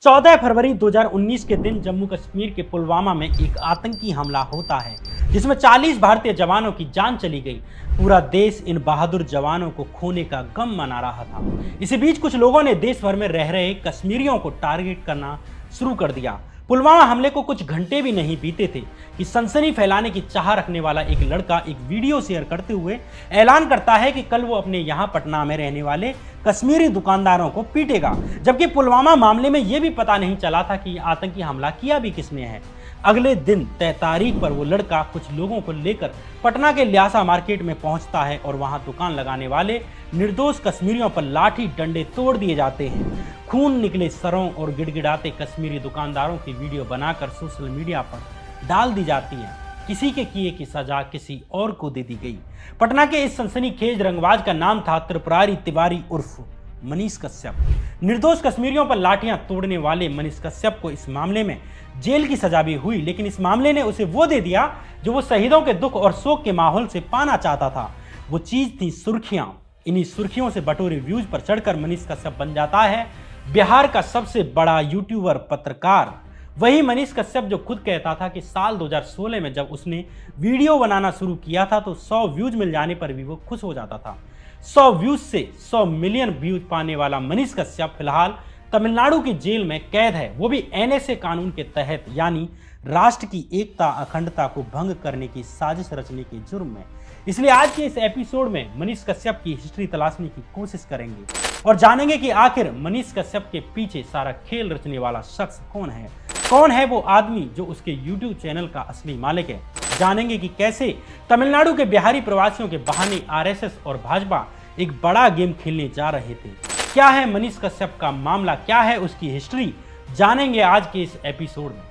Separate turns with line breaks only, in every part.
14 फरवरी 2019 के दिन जम्मू कश्मीर के पुलवामा में एक आतंकी हमला होता है जिसमें 40 भारतीय जवानों की जान चली गई। पूरा देश इन बहादुर जवानों को खोने का गम मना रहा था। इसी बीच कुछ लोगों ने देश भर में रह रहे कश्मीरियों को टारगेट करना शुरू कर दिया। पुलवामा हमले को कुछ घंटे भी नहीं बीते थे कि सनसनी फैलाने की चाह रखने वाला एक लड़का एक वीडियो शेयर करते हुए ऐलान करता है कि कल वो अपने यहाँ पटना में रहने वाले कश्मीरी दुकानदारों को पीटेगा, जबकि पुलवामा मामले में यह भी पता नहीं चला था कि आतंकी हमला किया भी किसने है। अगले दिन तय तारीख पर वो लड़का कुछ लोगों को लेकर पटना के ल्यासा मार्केट में पहुंचता है और वहां दुकान लगाने वाले निर्दोष कश्मीरियों पर लाठी डंडे तोड़ दिए जाते हैं। खून निकले सरों और गिड़गिड़ाते कश्मीरी दुकानदारों की वीडियो बनाकर सोशल मीडिया पर डाल दी जाती है। किसी के किए की सजा किसी और को दे दी गई। पटना के इस सनसनीखेज रंगबाज का नाम था त्रिपुरारी तिवारी उर्फ मनीष कश्यप। निर्दोष कश्मीरियों पर लाठियां तोड़ने वाले मनीष कश्यप को इस मामले में जेल की सजा भी हुई, लेकिन इस मामले ने उसे वो दे दिया जो वो शहीदों के दुख और शोक के माहौल से पाना चाहता था। वो चीज थी सुर्खियां। इन्हीं सुर्खियों से बटोरे व्यूज पर चढ़कर मनीष कश्यप बन जाता है बिहार का सबसे बड़ा यूट्यूबर पत्रकार। वही मनीष कश्यप जो खुद कहता था कि साल 2016 में जब उसने वीडियो बनाना शुरू किया था तो 100 व्यूज मिल जाने पर भी वो खुश हो जाता था। 100 व्यूज से 100 मिलियन व्यूज पाने वाला मनीष कश्यप फिलहाल तमिलनाडु की जेल में कैद है, वो भी एनएसए कानून के तहत, यानी राष्ट्र की एकता अखंडता को भंग करने की साजिश रचने के जुर्म में। इसलिए आज के इस एपिसोड में मनीष कश्यप की हिस्ट्री तलाशने की कोशिश करेंगे और जानेंगे कि आखिर मनीष कश्यप के पीछे सारा खेल रचने वाला शख्स कौन है। कौन है वो आदमी जो उसके यूट्यूब चैनल का असली मालिक है। जानेंगे कि कैसे तमिलनाडु के बिहारी प्रवासियों के बहाने आरएसएस और भाजपा एक बड़ा गेम खेलने जा रहे थे। क्या है मनीष कश्यप का मामला, क्या है उसकी हिस्ट्री, जानेंगे आज के इस एपिसोड में।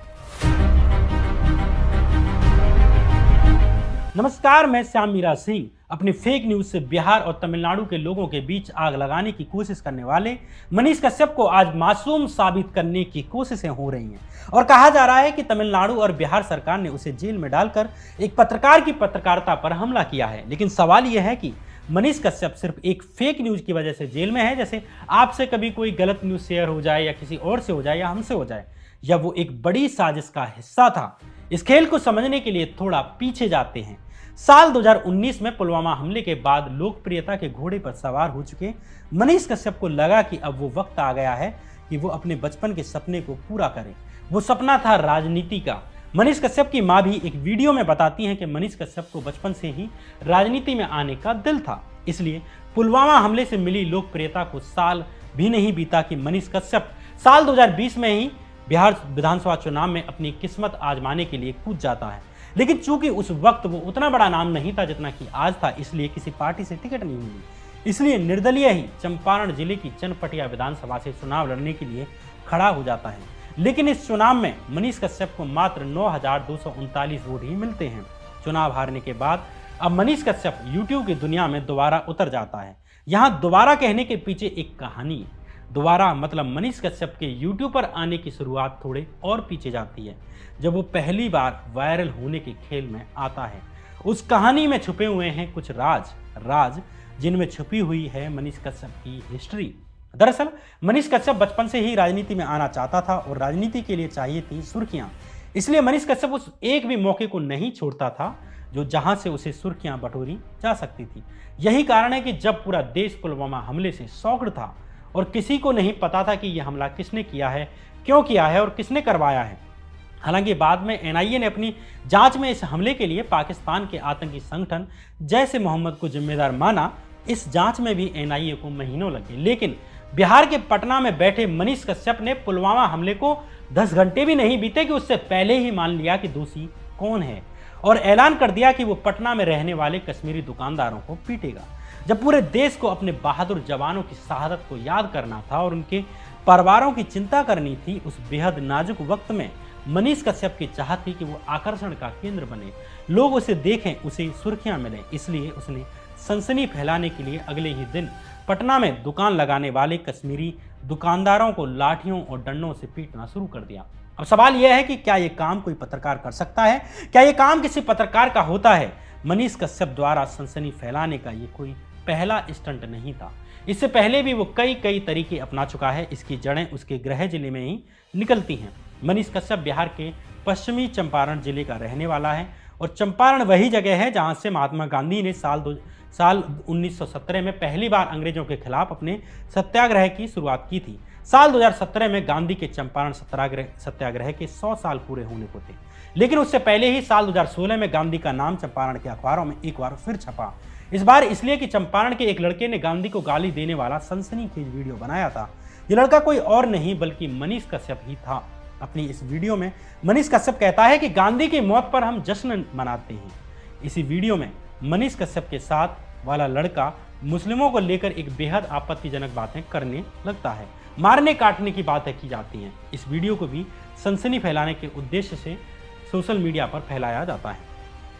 नमस्कार, मैं श्याम मीरा सिंह। अपनी फेक न्यूज से बिहार और तमिलनाडु के लोगों के बीच आग लगाने की कोशिश करने वाले मनीष कश्यप को आज मासूम साबित करने की कोशिशें हो रही हैं और कहा जा रहा है कि तमिलनाडु और बिहार सरकार ने उसे जेल में डालकर एक पत्रकार की पत्रकारिता पर हमला किया है। लेकिन सवाल यह है कि मनीष कश्यप सिर्फ एक फेक न्यूज की वजह से जेल में है, जैसे आपसे कभी कोई गलत न्यूज शेयर हो जाए या किसी और से हो जाए या हमसे हो जाए, या वो एक बड़ी साजिश का हिस्सा था। इस खेल को समझने के लिए थोड़ा पीछे जाते हैं। साल 2019 में पुलवामा हमले के बाद लोकप्रियता के घोड़े पर सवार हो चुके मनीष कश्यप को लगा कि अब वो वक्त आ गया है कि वो अपने बचपन के सपने को पूरा करे। वो सपना था राजनीति का। मनीष कश्यप की मां भी एक वीडियो में बताती हैं कि मनीष कश्यप को बचपन से ही राजनीति में आने का दिल था। इसलिए पुलवामा हमले से मिली लोकप्रियता को साल भी नहीं बीता कि मनीष कश्यप साल 2020 में ही बिहार विधानसभा चुनाव में अपनी किस्मत आजमाने के लिए कूद जाता है। लेकिन चूंकि उस वक्त वो उतना बड़ा नाम नहीं था जितना कि आज था, इसलिए किसी पार्टी से टिकट नहीं मिली। इसलिए निर्दलीय ही चंपारण जिले की चनपटिया विधानसभा से चुनाव लड़ने के लिए खड़ा हो जाता है। लेकिन इस चुनाव में मनीष कश्यप को मात्र 9,239 वोट ही मिलते हैं। चुनाव हारने के बाद अब मनीष कश्यप यूट्यूब की दुनिया में दोबारा उतर जाता है। यहाँ दोबारा कहने के पीछे एक कहानी है। दोबारा मतलब मनीष कश्यप के यूट्यूब पर आने की शुरुआत थोड़े और पीछे जाती है, जब वो पहली बार वायरल होने के खेल में आता है। उस कहानी में छुपे हुए हैं कुछ राज जिनमें छुपी हुई है मनीष कश्यप की हिस्ट्री। दरअसल मनीष कश्यप बचपन से ही राजनीति में आना चाहता था और राजनीति के लिए चाहिए थी सुर्खियां। इसलिए मनीष कश्यप उस एक भी मौके को नहीं छोड़ता था जो जहां से उसे सुर्खियां बटोरी जा सकती थी। यही कारण है कि जब पूरा देश पुलवामा हमले से शॉक्ड था और किसी को नहीं पता था कि यह हमला किसने किया है, क्यों किया है और किसने करवाया है। हालांकि बाद में एनआईए ने अपनी जांच में इस हमले के लिए पाकिस्तान के आतंकी संगठन जैश ए मोहम्मद को जिम्मेदार माना। इस जांच में भी एनआईए को महीनों लगे, लेकिन बिहार के पटना में बैठे मनीष कश्यप ने पुलवामा हमले को 10 घंटे भी नहीं बीते कि उससे पहले ही मान लिया कि दोषी कौन है और ऐलान कर दिया कि वो पटना में रहने वाले कश्मीरी दुकानदारों को पीटेगा। जब पूरे देश को अपने बहादुर जवानों की शहादत को याद करना था और उनके परिवारों की चिंता करनी थी, उस बेहद नाजुक वक्त में मनीष कश्यप की चाह थी कि वो आकर्षण का केंद्र बने, लोग उसे देखें, उसे सुर्खियां मिलें। इसलिए उसने सनसनी फैलाने के लिए अगले ही दिन पटना में दुकान लगाने वाले कश्मीरी दुकानदारों को लाठियों और डंडों से पीटना शुरू कर दिया। अब सवाल यह है कि क्या ये काम कोई पत्रकार कर सकता है? क्या ये काम किसी पत्रकार का होता है? मनीष कश्यप द्वारा सनसनी फैलाने का ये कोई पहला स्टंट नहीं था। इससे पहले भी वो कई तरीके अपना चुका है। इसकी जड़ें उसके गृह जिले में ही निकलती हैं। मनीष कश्यप बिहार के पश्चिमी चंपारण जिले का रहने वाला है और चंपारण वही जगह है जहां से महात्मा गांधी ने साल 1917 में पहली बार अंग्रेजों के खिलाफ अपने सत्याग्रह की शुरुआत की थी। साल 2017 में गांधी के चंपारण सत्याग्रह के 100 साल पूरे होने को थे, लेकिन उससे पहले ही साल 2016 में गांधी का नाम चंपारण के अखबारों में एक बार फिर छपा। इस बार इसलिए कि चंपारण के एक लड़के ने गांधी को गाली देने वाला सनसनीखेज वीडियो बनाया था। यह लड़का कोई और नहीं बल्कि मनीष कश्यप ही था। अपनी इस वीडियो में मनीष कश्यप कहता है कि गांधी की मौत पर हम जश्न मनाते हैं। इसी वीडियो में मनीष कश्यप के साथ वाला लड़का मुस्लिमों को लेकर एक बेहद आपत्तिजनक बातें करने लगता है। मारने काटने की बातें की जाती हैं। इस वीडियो को भी सनसनी फैलाने के उद्देश्य से सोशल मीडिया पर फैलाया जाता है।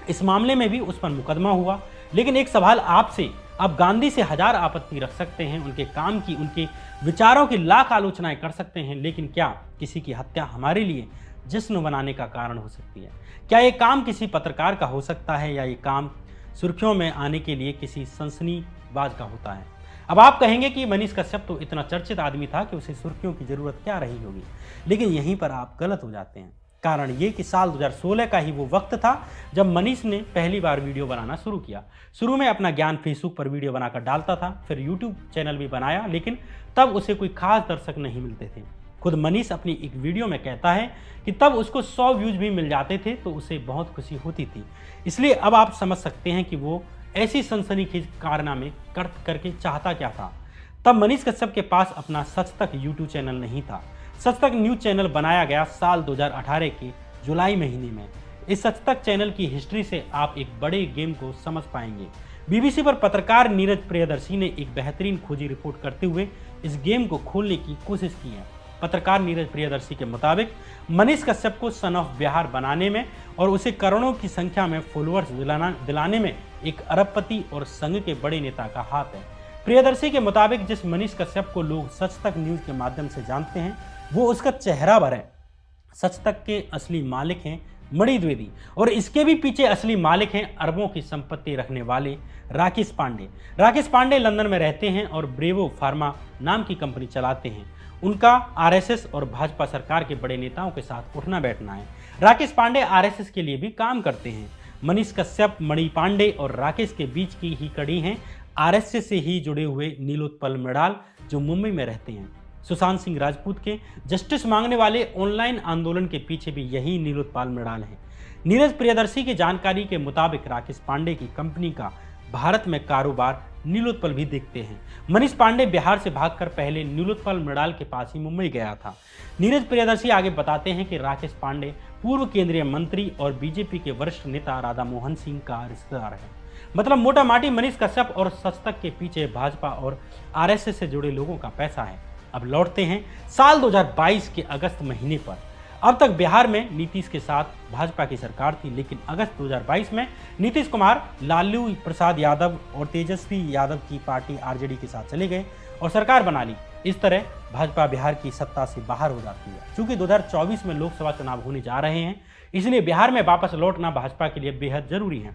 इस मामले में भी उस पर मुकदमा हुआ। लेकिन एक सवाल आपसे, आप गांधी से हजार आपत्ति रख सकते हैं, उनके काम की, उनके विचारों की लाख आलोचनाएं कर सकते हैं, लेकिन क्या किसी की हत्या हमारे लिए जश्न मनाने का कारण हो सकती है? क्या ये काम किसी पत्रकार का हो सकता है या ये काम सुर्खियों में आने के लिए किसी सनसनीबाज का होता है? अब आप कहेंगे कि मनीष कश्यप तो इतना चर्चित आदमी था कि उसे सुर्खियों की जरूरत क्या रही होगी, लेकिन यहीं पर आप गलत हो जाते हैं। कारण ये कि साल 2016 का ही वो वक्त था जब मनीष ने पहली बार वीडियो बनाना शुरू किया। शुरू में अपना ज्ञान फेसबुक पर वीडियो बनाकर डालता था, फिर यूट्यूब चैनल भी बनाया, लेकिन तब उसे कोई खास दर्शक नहीं मिलते थे। खुद मनीष अपनी एक वीडियो में कहता है कि तब उसको 100 व्यूज भी मिल जाते थे तो उसे बहुत खुशी होती थी। इसलिए अब आप समझ सकते हैं कि वो ऐसी सनसनीखेज कारनामे करके चाहता क्या था। तब मनीष कश्यप के पास अपना सच तक यूट्यूब चैनल नहीं था। सच तक न्यूज चैनल बनाया गया साल 2018 के जुलाई महीने में। इस सच तक चैनल की हिस्ट्री से आप एक बड़े गेम को समझ पाएंगे। बीबीसी पर पत्रकार नीरज प्रियदर्शी ने एक बेहतरीन खोजी रिपोर्ट करते हुए इस गेम को खोलने की कोशिश की है। पत्रकार नीरज प्रियदर्शी के मुताबिक मनीष कश्यप को सन ऑफ बिहार बनाने में और उसे करोड़ों की संख्या में फॉलोअर्स दिलाने में एक अरबपति और संघ के बड़े नेता का हाथ है। प्रियदर्शी के मुताबिक जिस मनीष कश्यप को लोग सच तक न्यूज के माध्यम से जानते हैं वो उसका चेहरा भर है। सच तक के असली मालिक हैं मणि द्विवेदी और इसके भी पीछे असली मालिक हैं अरबों की संपत्ति रखने वाले राकेश पांडे। राकेश पांडे लंदन में रहते हैं और ब्रेवो फार्मा नाम की कंपनी चलाते हैं। उनका आरएसएस और भाजपा सरकार के बड़े नेताओं के साथ उठना बैठना है। राकेश पांडे आरएसएस के लिए भी काम करते हैं। मनीष कश्यप, मणि पांडे और राकेश के बीच की ही कड़ी हैं आरएसएस से ही जुड़े हुए नीलोत्पल मृणाल जो मुंबई में रहते हैं। सुशांत सिंह राजपूत के जस्टिस मांगने वाले ऑनलाइन आंदोलन के पीछे भी यही नीलोत्पल मृणाल है। नीरज प्रियदर्शी की जानकारी के मुताबिक राकेश पांडे की कंपनी का भारत में कारोबार नीलोत्पल भी देखते हैं। मनीष पांडे बिहार से भागकर पहले नीलोत्पल मृणाल के पास ही मुंबई गया था। नीरज प्रियदर्शी आगे बताते हैं कि राकेश पांडे पूर्व केंद्रीय मंत्री और बीजेपी के वरिष्ठ नेता राधा मोहन सिंह का रिश्तेदार है। मतलब मोटा माटी मनीष कश्यप और सच तक के पीछे भाजपा और आरएसएस से जुड़े लोगों का पैसा है। अब लौटते हैं साल 2022 के अगस्त महीने पर। अब तक बिहार में नीतीश के साथ भाजपा की सरकार थी, लेकिन अगस्त 2022 में नीतीश कुमार लालू प्रसाद यादव और तेजस्वी यादव की पार्टी आरजेडी के साथ चले गए और सरकार बना ली। इस तरह भाजपा बिहार की सत्ता से बाहर हो जाती है। चूंकि 2024 में लोकसभा चुनाव होने जा रहे हैं, इसलिए बिहार में वापस लौटना भाजपा के लिए बेहद जरूरी है।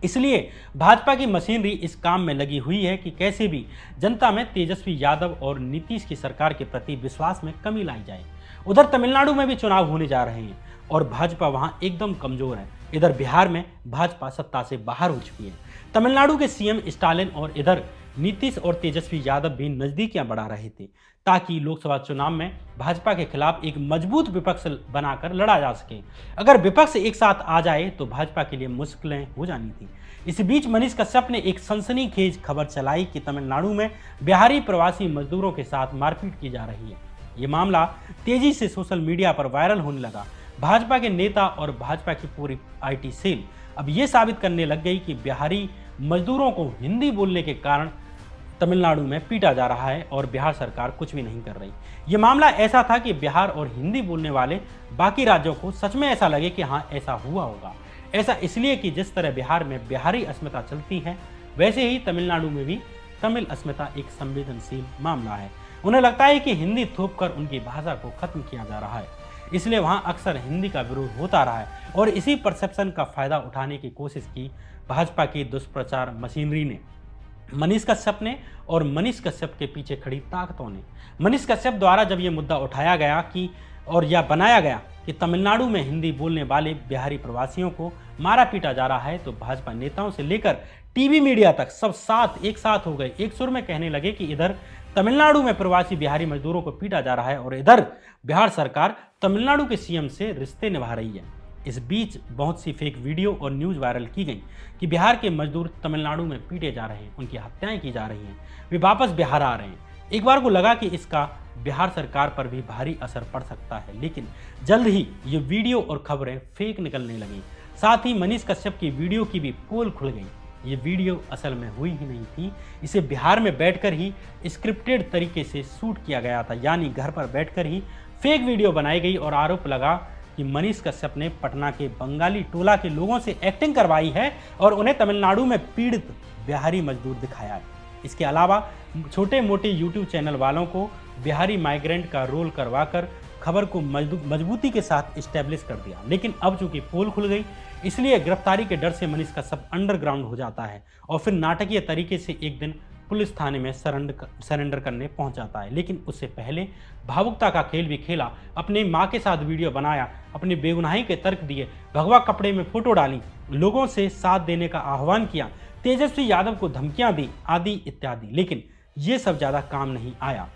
इसलिए भाजपा की मशीनरी इस काम में लगी हुई है कि कैसे भी जनता में तेजस्वी यादव और नीतीश की सरकार के प्रति विश्वास में कमी लाई जाए। उधर तमिलनाडु में भी चुनाव होने जा रहे हैं और भाजपा वहां एकदम कमजोर है। इधर बिहार में भाजपा सत्ता से बाहर हो चुकी है। तमिलनाडु के सीएम स्टालिन और इधर नीतीश और तेजस्वी यादव भी नजदीकियां बढ़ा रहे थे ताकि लोकसभा चुनाव में भाजपा के खिलाफ एक मजबूत विपक्ष बनाकर लड़ा जा सके। अगर विपक्ष एक साथ आ जाए तो भाजपा के लिए मुश्किलें हो जानी थी। इस बीच मनीष कश्यप ने एक सनसनीखेज खबर चलाई कि तमिलनाडु में बिहारी प्रवासी मजदूरों के साथ मारपीट की जा रही है। ये मामला तेजी से सोशल मीडिया पर वायरल होने लगा। भाजपा के नेता और भाजपा की पूरी आईटी सेल अब ये साबित करने लग गई कि बिहारी मजदूरों को हिंदी बोलने के कारण तमिलनाडु में पीटा जा रहा है और बिहार सरकार कुछ भी नहीं कर रही। ये मामला ऐसा था कि बिहार और हिंदी बोलने वाले बाकी राज्यों को सच में ऐसा लगे कि हाँ ऐसा हुआ होगा। ऐसा इसलिए कि जिस तरह बिहार में बिहारी अस्मिता चलती है, वैसे ही तमिलनाडु में भी तमिल अस्मिता एक संवेदनशील मामला है। उन्हें लगता है कि हिंदी थोपकर उनकी भाषा को खत्म किया जा रहा है, इसलिए वहाँ अक्सर हिंदी का विरोध होता रहा है और इसी परसेप्शन का फायदा उठाने की कोशिश की भाजपा की दुष्प्रचार मशीनरी ने। मनीष कश्यप ने और मनीष कश्यप के पीछे खड़ी ताकतों ने। मनीष कश्यप द्वारा जब ये मुद्दा उठाया गया कि और यह बनाया गया कि तमिलनाडु में हिंदी बोलने वाले बिहारी प्रवासियों को मारा पीटा जा रहा है, तो भाजपा नेताओं से लेकर टीवी मीडिया तक सब एक साथ हो गए, एक सुर में कहने लगे कि इधर तमिलनाडु में प्रवासी बिहारी मजदूरों को पीटा जा रहा है और इधर बिहार सरकार तमिलनाडु के सीएम से रिश्ते निभा रही है। इस बीच बहुत सी फेक वीडियो और न्यूज़ वायरल की गई कि बिहार के मजदूर तमिलनाडु में पीटे जा रहे हैं, उनकी हत्याएं की जा रही हैं, वे वापस बिहार आ रहे हैं। एक बार को लगा कि इसका बिहार सरकार पर भी भारी असर पड़ सकता है, लेकिन जल्द ही ये वीडियो और खबरें फेक निकलने लगी। साथ ही मनीष कश्यप की वीडियो की भी पोल खुल गई। ये वीडियो असल में हुई ही नहीं थी, इसे बिहार में बैठकर ही स्क्रिप्टेड तरीके से शूट किया गया था, यानी घर पर बैठकर ही फेक वीडियो बनाई गई और आरोप लगा कि मनीष कश्यप ने पटना के बंगाली टोला के लोगों से एक्टिंग करवाई है और उन्हें तमिलनाडु में पीड़ित बिहारी मजदूर दिखाया है। इसके अलावा छोटे मोटे यूट्यूब चैनल वालों को बिहारी माइग्रेंट का रोल करवाकर खबर को मजबूती के साथ इस्टेब्लिश कर दिया। लेकिन अब चूंकि पोल खुल गई, इसलिए गिरफ्तारी के डर से मनीष कश्यप अंडरग्राउंड हो जाता है और फिर नाटकीय तरीके से एक दिन पुलिस थाने में सरेंडर करने पहुंच जाता है। लेकिन उससे पहले भावुकता का खेल भी खेला, अपनी मां के साथ वीडियो बनाया, अपनी बेगुनाही के तर्क दिए, भगवा कपड़े में फोटो डाली, लोगों से साथ देने का आह्वान किया, तेजस्वी यादव को धमकियां दी, आदि इत्यादि। लेकिन ये सब ज्यादा काम नहीं आया।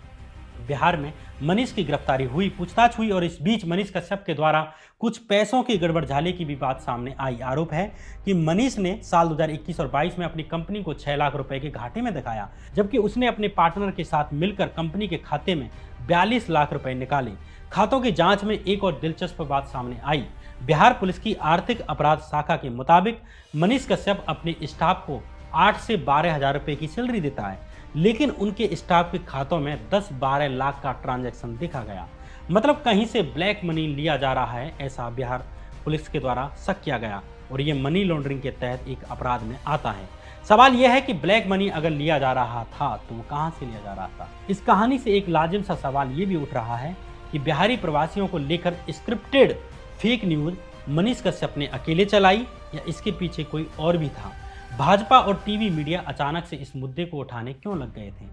बिहार में मनीष की गिरफ्तारी हुई, पूछताछ हुई और इस बीच मनीष कश्यप के द्वारा कुछ पैसों की गड़बड़ झाले की भी बात सामने आई। आरोप है कि मनीष ने साल 2021 और 22 में अपनी कंपनी को 6 लाख रुपए के घाटे में दिखाया, जबकि उसने अपने पार्टनर के साथ मिलकर कंपनी के खाते में 42 लाख रुपए निकाले। खातों की जांच में एक और दिलचस्प बात सामने आई। बिहार पुलिस की आर्थिक अपराध शाखा के मुताबिक मनीष कश्यप अपने स्टाफ को 8 से 12 हजार रुपए की सैलरी देता है, लेकिन उनके स्टाफ के खातों में 10-12 लाख का ट्रांजैक्शन देखा गया। मतलब कहीं से ब्लैक मनी लिया जा रहा है, ऐसा बिहार पुलिस के द्वारा शक किया गया और ये मनी लॉन्ड्रिंग के तहत एक अपराध में आता है। सवाल यह है कि ब्लैक मनी अगर लिया जा रहा था तो वो कहां से लिया जा रहा था। इस कहानी से एक लाजिम सा सवाल ये भी उठ रहा है कि बिहारी प्रवासियों को लेकर scripted fake news Manish Kashyap ने अकेले चलाई या इसके पीछे कोई और भी था। भाजपा और टीवी मीडिया अचानक से इस मुद्दे को उठाने क्यों लग गए थे।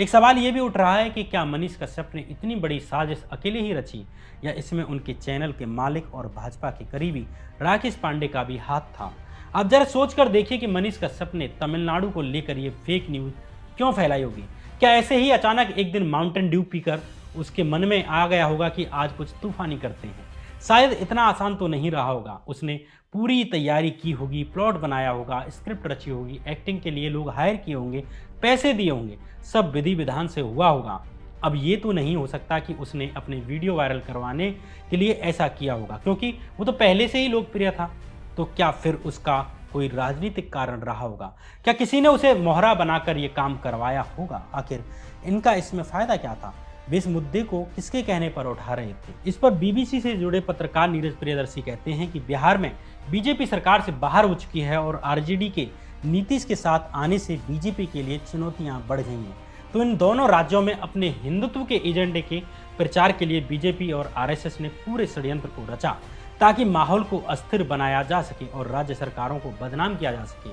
एक सवाल यह भी उठ रहा है कि क्या मनीष कश्यप ने इतनी बड़ी साजिश अकेले ही रची या इसमें उनके चैनल के मालिक और भाजपा के करीबी राकेश पांडे का भी हाथ था। आप जरा सोचकर देखिए कि मनीष कश्यप ने तमिलनाडु को लेकर ये फेक न्यूज क्यों फैलाई होगी। क्या ऐसे ही अचानक एक दिन माउंटेन ड्यू पीकर उसके मन में आ गया होगा कि आज कुछ तूफानी करते हैं। शायद इतना आसान तो नहीं रहा होगा। उसने पूरी तैयारी की होगी, प्लॉट बनाया होगा, स्क्रिप्ट रची होगी, एक्टिंग के लिए लोग हायर किए होंगे, पैसे दिए होंगे, सब विधि विधान से हुआ होगा। अब ये तो नहीं हो सकता कि उसने अपने वीडियो वायरल करवाने के लिए ऐसा किया होगा, क्योंकि वो तो पहले से ही लोकप्रिय था। तो क्या फिर उसका कोई राजनीतिक कारण रहा होगा? क्या किसी ने उसे मोहरा बनाकर ये काम करवाया होगा? आखिर इनका इसमें फायदा क्या था? वे इस मुद्दे को किसके कहने पर उठा रहे थे? इस पर बीबीसी से जुड़े पत्रकार नीरज प्रियदर्शी कहते हैं कि बिहार में बीजेपी सरकार से बाहर हो चुकी है और आरजेडी के नीतीश के साथ आने से बीजेपी के लिए चुनौतियां बढ़ गई हैं। तो इन दोनों राज्यों में अपने हिंदुत्व के एजेंडे के प्रचार के लिए बीजेपी और आरएसएस ने पूरे षड्यंत्र को रचा ताकि माहौल को अस्थिर बनाया जा सके और राज्य सरकारों को बदनाम किया जा सके।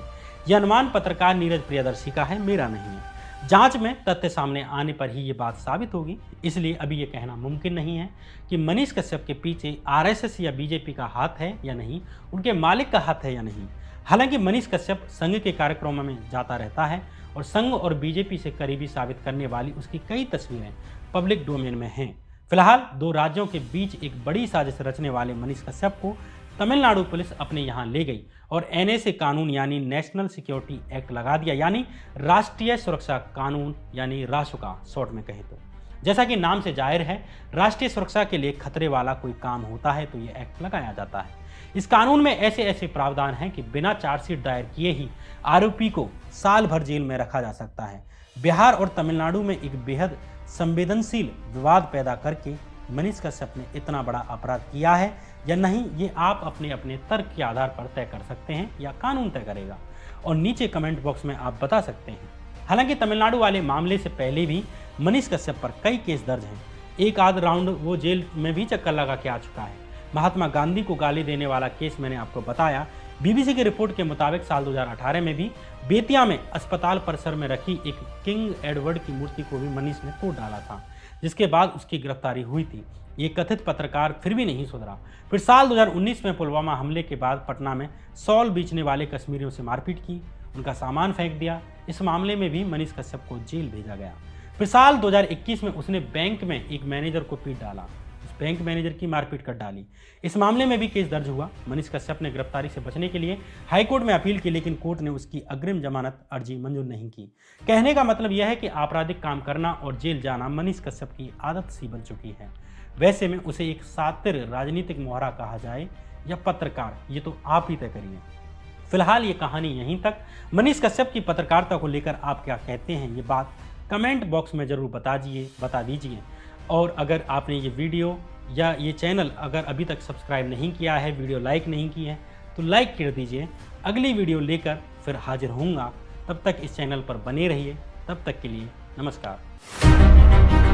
यह अनुमान पत्रकार नीरज प्रियदर्शी का है, मेरा नहीं है। जांच में तथ्य सामने आने पर ही ये बात साबित होगी। इसलिए अभी ये कहना मुमकिन नहीं है कि मनीष कश्यप के पीछे आरएसएस या बीजेपी का हाथ है या नहीं, उनके मालिक का हाथ है या नहीं। हालांकि मनीष कश्यप संघ के कार्यक्रमों में जाता रहता है और संघ और बीजेपी से करीबी साबित करने वाली उसकी कई तस्वीरें पब्लिक डोमेन में हैं। फिलहाल दो राज्यों के बीच एक बड़ी साजिश रचने वाले मनीष कश्यप को तमिलनाडु पुलिस अपने यहाँ ले गई और एनएसए कानून यानी नेशनल सिक्योरिटी एक्ट लगा दिया, यानी राष्ट्रीय सुरक्षा कानून, यानी रासुका शॉर्ट में कहें तो। जैसा कि नाम से जाहिर है, राष्ट्रीय सुरक्षा के लिए खतरे वाला कोई काम होता है तो ये एक्ट लगाया जाता है। इस कानून में ऐसे ऐसे प्रावधान हैं कि बिना चार्जशीट दायर किए ही आरोपी को साल भर जेल में रखा जा सकता है। बिहार और तमिलनाडु में एक बेहद संवेदनशील विवाद पैदा करके मनीष कश्यप ने इतना बड़ा अपराध किया है या नहीं, ये आप अपने अपने तर्क के आधार पर तय कर सकते हैं या कानून तय करेगा, और नीचे कमेंट बॉक्स में आप बता सकते हैं। हालांकि तमिलनाडु वाले मामले से पहले भी मनीष कश्यप पर कई केस दर्ज हैं। एक आध राउंड वो जेल में भी चक्कर लगा के आ चुका है। महात्मा गांधी को गाली देने वाला केस मैंने आपको बताया, बीबीसी की रिपोर्ट के मुताबिक साल 2018 में भी बेतिया में अस्पताल परिसर में रखी एक किंग एडवर्ड की मूर्ति को भी मनीष ने तोड़ डाला था, जिसके बाद उसकी गिरफ्तारी हुई थी। ये कथित पत्रकार फिर भी नहीं सुधरा। फिर साल 2019 में पुलवामा हमले के बाद पटना में शॉल बेचने वाले कश्मीरियों से मारपीट की, उनका सामान फेंक दिया। इस मामले में भी मनीष कश्यप को जेल भेजा गया। फिर साल 2021 में उसने बैंक में एक मैनेजर को पीट डाला, उस बैंक मैनेजर की मारपीट कर डाली। इस मामले में भी केस दर्ज हुआ। मनीष कश्यप ने गिरफ्तारी से बचने के लिए हाईकोर्ट में अपील की, लेकिन कोर्ट ने उसकी अग्रिम जमानत अर्जी मंजूर नहीं की। कहने का मतलब यह है कि आपराधिक काम करना और जेल जाना मनीष कश्यप की आदत सी बन चुकी है। वैसे में उसे एक सातिर राजनीतिक मोहरा कहा जाए या पत्रकार, ये तो आप ही तय करिए। फिलहाल ये कहानी यहीं तक। मनीष कश्यप की पत्रकारिता को लेकर आप क्या कहते हैं, ये बात कमेंट बॉक्स में ज़रूर बता दीजिए। और अगर आपने ये वीडियो या ये चैनल अगर अभी तक सब्सक्राइब नहीं किया है, वीडियो लाइक नहीं की है, तो लाइक कर दीजिए। अगली वीडियो लेकर फिर हाजिर होऊंगा। तब तक इस चैनल पर बने रहिए। तब तक के लिए नमस्कार।